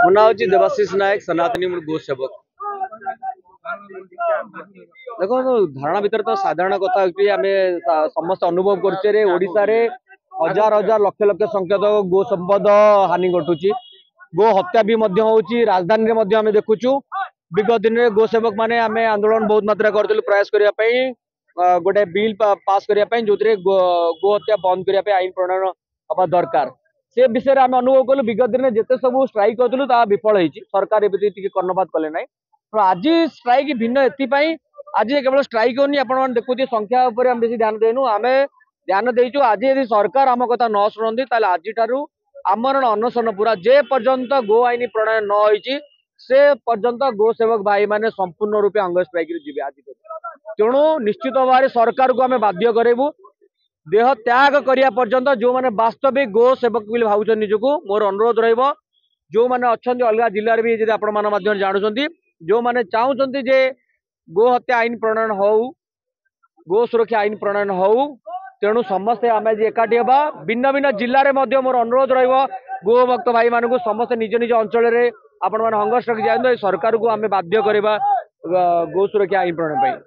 ମୋ ନାଁ ହେଉଛି ଦେବାଶିଷ ନାୟକ ସନାତନୀ ମୁଁ ଗୋ ସେବକ। ଦେଖନ୍ତୁ ଧାରଣା ଭିତରେ ତ ସାଧାରଣ କଥା ହେଉଛି ଆମେ ସମସ୍ତେ ଅନୁଭବ କରୁଛେ ରେ ଓଡ଼ିଶାରେ ହଜାର ହଜାର ଲକ୍ଷ ଲକ୍ଷ ସଂଖ୍ୟକ ଗୋ ସମ୍ପଦ ହାନି ଘଟୁଛି। गो हत्या भी होची राजधानी में आम देखुचु। विगत दिन में गो सेवक माने आम आंदोलन बहुत मात्रा करूँ प्रयास करने गोटे बिल पास करने जो गो हत्या बंद करने आईन प्रणयन हवा दरकार से विषय में आम अनुभव कलु। विगत दिन में जिते सब स्ट्राइक करूँ विफल होती सरकार एवं कर्णपात कले ना। आज स्ट्राइक भिन्न एपाई आज केवल स्ट्राइक होनी आप देखुए संख्या आम बेसी ध्यान देनु आम ध्यान देचु। आज यदि सरकार आम कथा न शुणती आज आमरण अनशन पूरा जे पर्यंत गो आईन प्रणयन न होती से पर्यंत गो सेवक भाई माने संपूर्ण रूपे अंग स्ट्राइक जी आज। तेणु निश्चित भाव सरकार को आम बाध्य करेबू देह त्याग करिया पर्यंत जो माने वास्तविक गो सेवक बोली भावुछन निजको मोर अनुरोध रहिबो जो माने अछंती अलगा जिल्ला रे भी यदि आपण मान माध्यम जानुछंती जो माने चाहुछंती जे गो हत्या आईन प्रणयन हो गो सुरक्षा आईन प्रणयन हो तेणु समस्ते आम आज एकाठी हवा भिन्न भिन्न जिले में मोर अनुरोध रहिबो गो भक्त भाई मानू समस्ते निज निज अंचल में आपण हंगर स्ट्राइक जाए सरकार को आम बाध्य करवा गो सुरक्षा आईन प्रणयन।